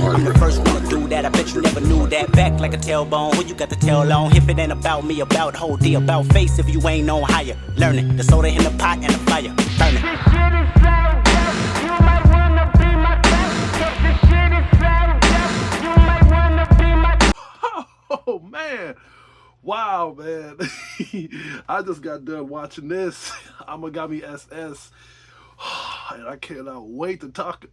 I'm the first one to do that. I bet you never knew that. Back like a tailbone. Who you got the tail on? If it ain't about me, about whole D, about face. If you ain't on higher, learn it. The soda in the pot and the fire, burn it. This shit is so dope. You might wanna be my guest. This shit is so dope. You might wanna be my. Oh man. Wow, man. I just got done watching this. Amagami SS. And I cannot wait to talk.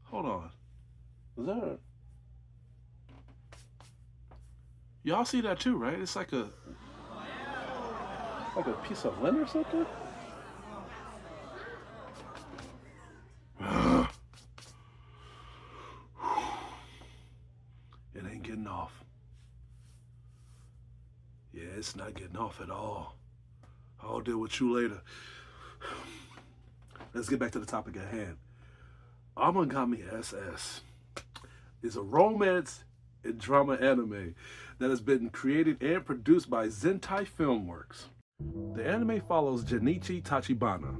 Hold on. Is that a... Y'all see that too, right? It's like a piece of lint or something? It ain't getting off. Yeah, it's not getting off at all. I'll deal with you later. Let's get back to the topic at hand. Amagami SS is a romance and drama anime that has been created and produced by Zentai Filmworks. The anime follows Junichi Tachibana,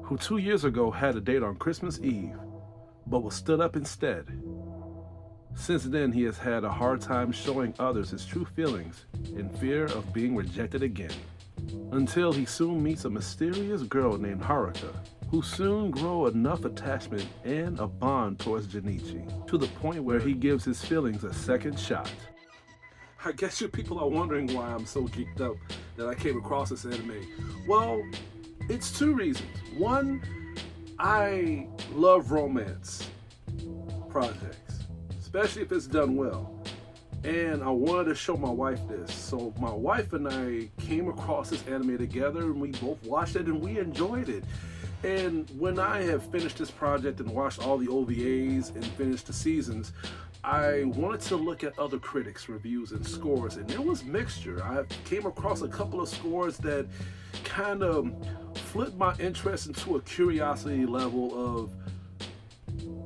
who 2 years ago had a date on Christmas Eve, but was stood up instead. Since then, he has had a hard time showing others his true feelings in fear of being rejected again, until he soon meets a mysterious girl named Haruka, who soon grow enough attachment and a bond towards Junichi, to the point where he gives his feelings a second shot. I guess you people are wondering why I'm so geeked up that I came across this anime. Well, it's two reasons. One, I love romance projects, especially if it's done well. And I wanted to show my wife this. So my wife and I came across this anime together and we both watched it and we enjoyed it. And when I have finished this project and watched all the OVAs and finished the seasons, I wanted to look at other critics' reviews and scores, and there was mixture. I came across a couple of scores that kind of flipped my interest into a curiosity level of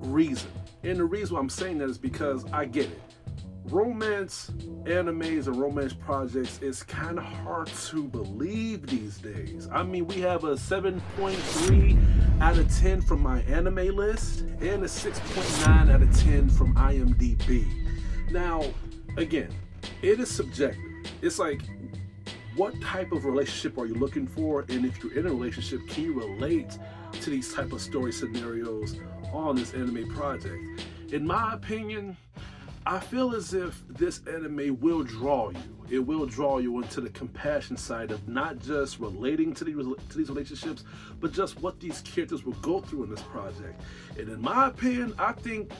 reason. And the reason why I'm saying that is because I get it. Romance animes and romance projects is kind of hard to believe these days. I mean, we have a 7.3 out of 10 from my anime list and a 6.9 out of 10 from IMDb. Now, again, it is subjective. It's like, what type of relationship are you looking for? And if you're in a relationship, can you relate to these type of story scenarios on this anime project? In my opinion, I feel as if this anime will draw you. It will draw you into the compassion side of not just relating to these relationships, but just what these characters will go through in this project. And in my opinion, I think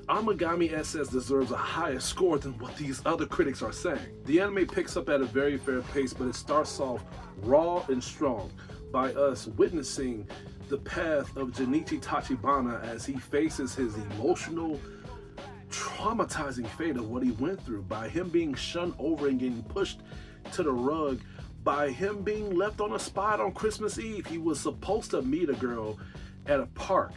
Amagami SS deserves a higher score than what these other critics are saying. The anime picks up at a very fair pace, but it starts off raw and strong by us witnessing the path of Junichi Tachibana as he faces his emotional, traumatizing fate of what he went through, by him being shunned over and getting pushed to the rug, by him being left on a spot on Christmas Eve. He was supposed to meet a girl at a park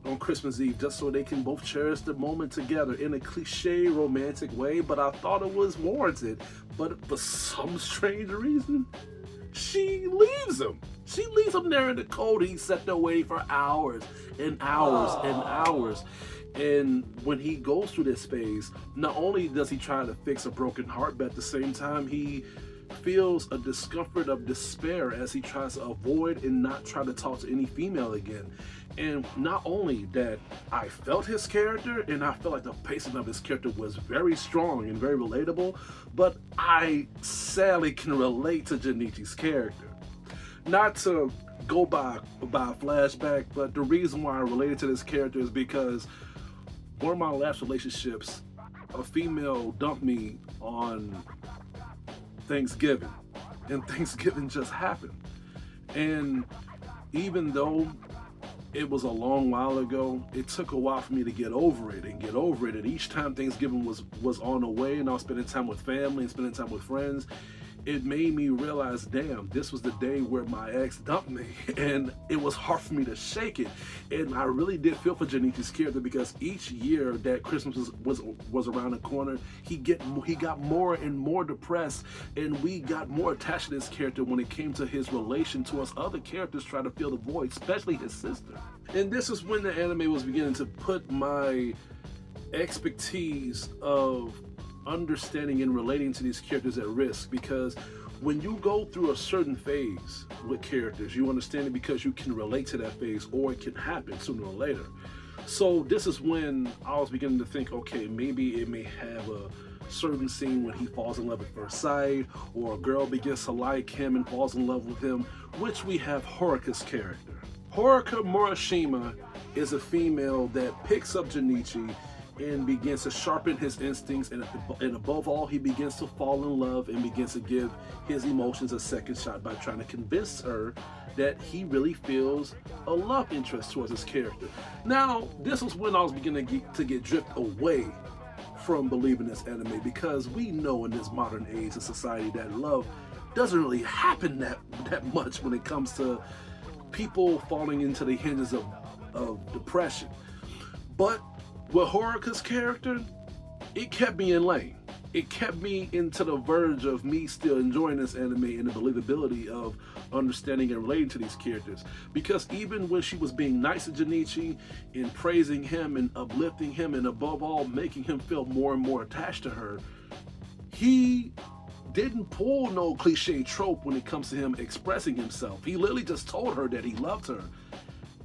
on Christmas Eve just so they can both cherish the moment together in a cliche romantic way, but I thought it was warranted. But for some strange reason, she leaves him. She leaves him there in the cold. He sat there waiting for hours and hours and hours. And when he goes through this phase, not only does he try to fix a broken heart, but at the same time, he feels a discomfort of despair as he tries to avoid and not try to talk to any female again. And not only that, I felt his character, and I felt like the pacing of his character was very strong and very relatable, but I sadly can relate to Junichi's character. Not to go by a flashback, but the reason why I related to this character is because one of my last relationships, a female dumped me on Thanksgiving, and Thanksgiving just happened. And even though it was a long while ago, it took a while for me to get over it. And each time Thanksgiving was on the way and I was spending time with family and spending time with friends, it made me realize, damn, this was the day where my ex dumped me, and it was hard for me to shake it. And I really did feel for Junichi's character, because each year that Christmas was around the corner, he got more and more depressed, and we got more attached to this character when it came to his relation to us other characters trying to fill the void, especially his sister. And this is when the anime was beginning to put my expertise of understanding and relating to these characters at risk, because when you go through a certain phase with characters, you understand it because you can relate to that phase, or it can happen sooner or later. So this is when I was beginning to think, okay, maybe it may have a certain scene when he falls in love at first sight, or a girl begins to like him and falls in love with him, which we have Haruka's character. Haruka Murashima is a female that picks up Junichi and begins to sharpen his instincts, and above all, he begins to fall in love and begins to give his emotions a second shot by trying to convince her that he really feels a love interest towards his character. Now, this was when I was beginning to get drift away from believing this anime, because we know in this modern age of society that love doesn't really happen that much when it comes to people falling into the hinges of depression. But with Haruka's character, it kept me in lane. It kept me into the verge of me still enjoying this anime and the believability of understanding and relating to these characters. Because even when she was being nice to Junichi and praising him and uplifting him, and above all making him feel more and more attached to her, he didn't pull no cliche trope when it comes to him expressing himself. He literally just told her that he loved her.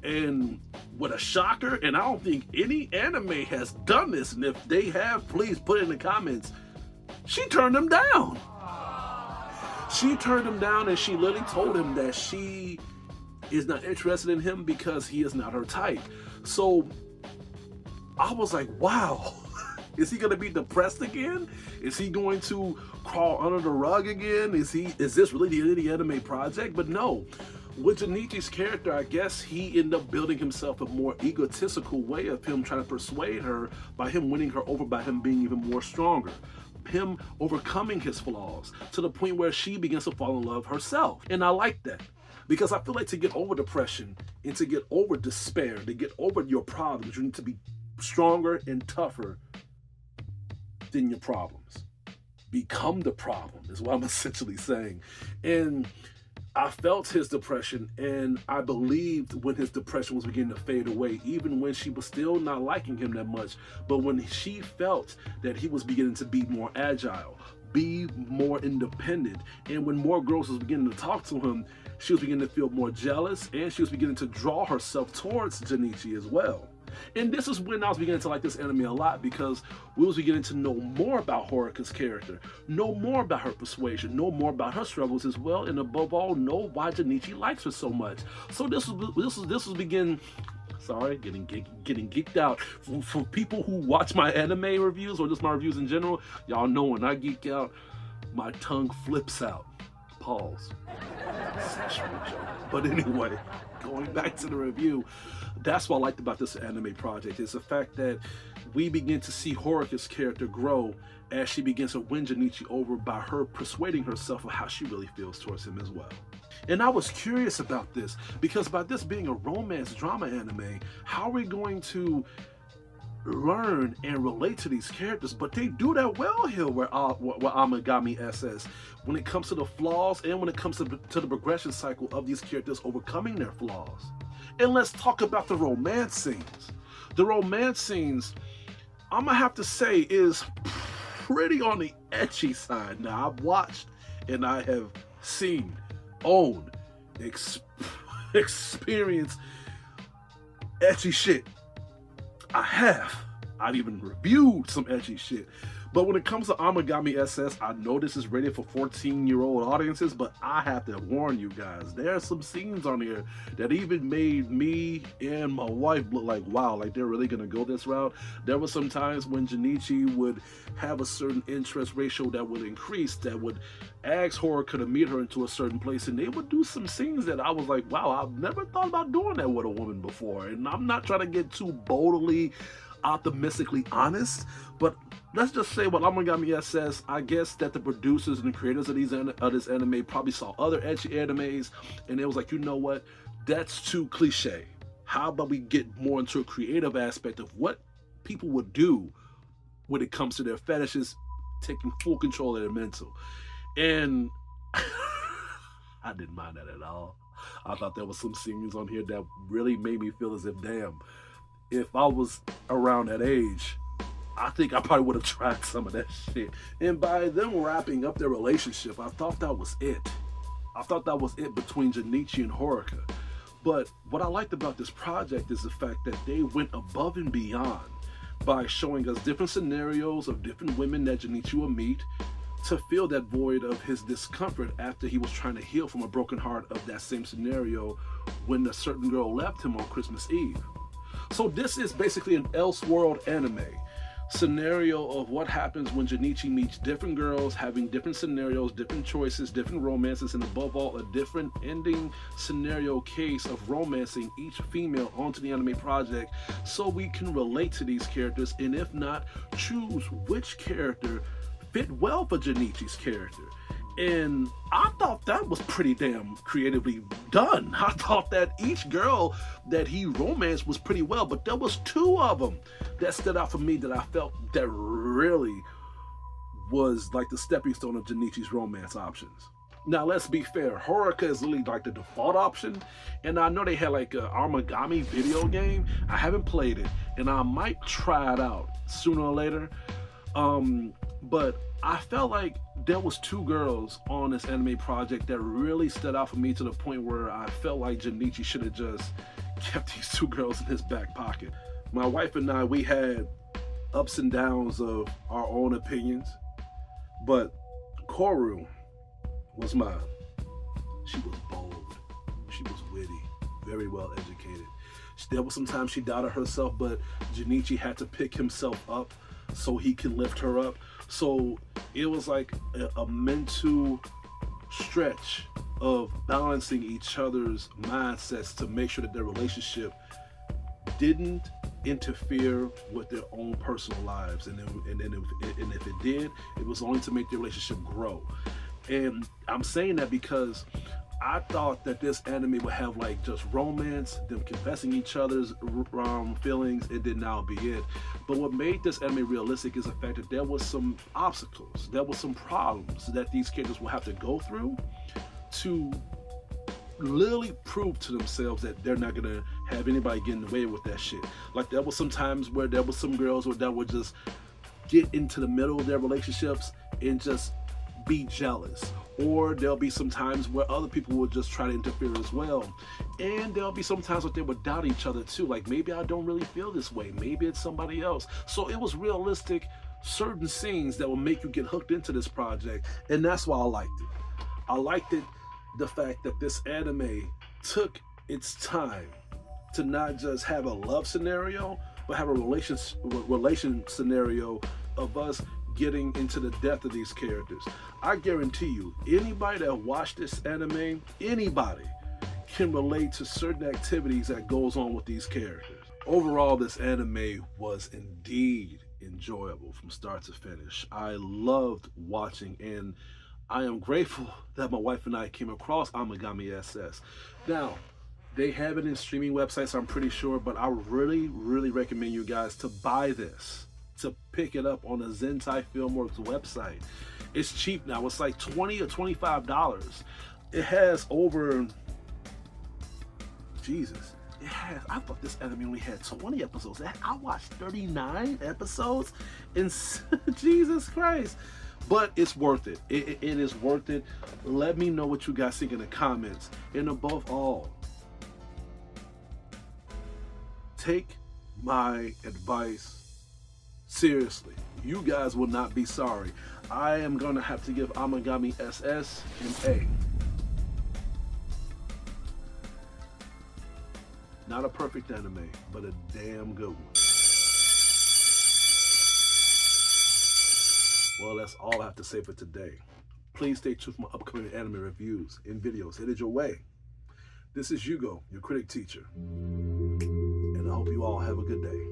And what a shocker, and I don't think any anime has done this, and if they have, please put it in the comments. She turned him down. She turned him down, and she literally told him that she is not interested in him because he is not her type. So I was like, wow, is he gonna be depressed again? Is he going to crawl under the rug again? Is this really the end of the anime project? But no. With Junichi's character, I guess he ended up building himself a more egotistical way of him trying to persuade her by him winning her over, by him being even more stronger, him overcoming his flaws to the point where she begins to fall in love herself. And I like that, because I feel like to get over depression and to get over despair, to get over your problems, you need to be stronger and tougher than your problems. Become the problem is what I'm essentially saying. And I felt his depression, and I believed when his depression was beginning to fade away, even when she was still not liking him that much. But when she felt that he was beginning to be more agile, be more independent, and when more girls was beginning to talk to him, she was beginning to feel more jealous, and she was beginning to draw herself towards Junichi as well. And this is when I was beginning to like this anime a lot, because we was beginning to know more about Haruka's character, know more about her persuasion, know more about her struggles as well, and above all, know why Junichi likes her so much. So this was getting geeked out. For people who watch my anime reviews or just my reviews in general, y'all know when I geek out, my tongue flips out. Pause. Sexual joke. But anyway, going back to the review, that's what I liked about this anime project, is the fact that we begin to see Haruka's character grow as she begins to win Junichi over by her persuading herself of how she really feels towards him as well. And I was curious about this, because by this being a romance drama anime, how are we going to learn and relate to these characters? But they do that well here with Amagami SS, when it comes to the flaws and when it comes to the progression cycle of these characters overcoming their flaws. And let's talk about the romance scenes. The romance scenes, I'm gonna have to say, is pretty on the ecchi side. Now, I've watched and I have seen, owned, experienced ecchi shit. I've even reviewed some ecchi shit. But when it comes to Amagami SS, I know this is rated for 14-year-old audiences, but I have to warn you guys, there are some scenes on here that even made me and my wife look like, wow, like they're really gonna go this route. There were some times when Junichi would have a certain interest ratio that would increase, that would ask Haruka to meet her into a certain place, and they would do some scenes that I was like, wow, I've never thought about doing that with a woman before. And I'm not trying to get too boldly optimistically honest, but let's just say what Amagami says. I guess that the producers and the creators of this anime probably saw other ecchi animes, and it was like, you know what, that's too cliche. How about we get more into a creative aspect of what people would do when it comes to their fetishes, taking full control of their mental. And I didn't mind that at all. I thought there was some scenes on here that really made me feel as if, damn, if I was around that age, I think I probably would have tried some of that shit. And by them wrapping up their relationship, I thought that was it. I thought that was it between Junichi and Horuka. But what I liked about this project is the fact that they went above and beyond by showing us different scenarios of different women that Junichi will meet to fill that void of his discomfort after he was trying to heal from a broken heart of that same scenario when a certain girl left him on Christmas Eve. So this is basically an Elseworld anime scenario of what happens when Junichi meets different girls, having different scenarios, different choices, different romances, and above all, a different ending scenario case of romancing each female onto the anime project so we can relate to these characters, and if not, choose which character fit well for Junichi's character. And I thought that was pretty damn creatively done. I thought that each girl that he romanced was pretty well, but there was two of them that stood out for me that I felt that really was like the stepping stone of Junichi's romance options. Now, let's be fair, Horuka is really like the default option, and I know they had like an Amagami video game. I haven't played it, and I might try it out sooner or later. But I felt like there was two girls on this anime project that really stood out for me to the point where I felt like Junichi should have just kept these two girls in his back pocket. My wife and I, we had ups and downs of our own opinions, but Koru was mine. She was bold. She was witty, very well educated. There was sometimes she doubted herself, but Junichi had to pick himself up so he can lift her up. So it was like a mental stretch of balancing each other's mindsets to make sure that their relationship didn't interfere with their own personal lives. And if it did, it was only to make the relationship grow. And I'm saying that because I thought that this anime would have like just romance, them confessing each other's feelings. It did not be it. But what made this anime realistic is the fact that there was some obstacles, there was some problems that these characters will have to go through to literally prove to themselves that they're not gonna have anybody getting away with that shit. Like there was some times where there was some girls that would just get into the middle of their relationships and just be jealous. Or there'll be some times where other people will just try to interfere as well. And there'll be some times where they would doubt each other too. Like, maybe I don't really feel this way. Maybe it's somebody else. So it was realistic, certain scenes that will make you get hooked into this project. And that's why I liked it. I liked it, the fact that this anime took its time to not just have a love scenario, but have a relation scenario of us getting into the depth of these characters. I guarantee you, anybody that watched this anime, anybody can relate to certain activities that goes on with these characters. Overall, this anime was indeed enjoyable from start to finish. I loved watching, and I am grateful that my wife and I came across Amagami SS. Now, they have it in streaming websites, I'm pretty sure, but I really, really recommend you guys to buy this, to pick it up on the Zentai Filmworks website. It's cheap now. It's like $20 or $25. It has over, Jesus, it has, I thought this anime only had 20 episodes. I watched 39 episodes, and Jesus Christ. But it's worth it. It is worth it. Let me know what you guys think in the comments. And above all, take my advice seriously. You guys will not be sorry. I am going to have to give Amagami SS an A. Not a perfect anime, but a damn good one. Well, that's all I have to say for today. Please stay tuned for my upcoming anime reviews and videos headed your way. This is Hugo, your critic teacher, and I hope you all have a good day.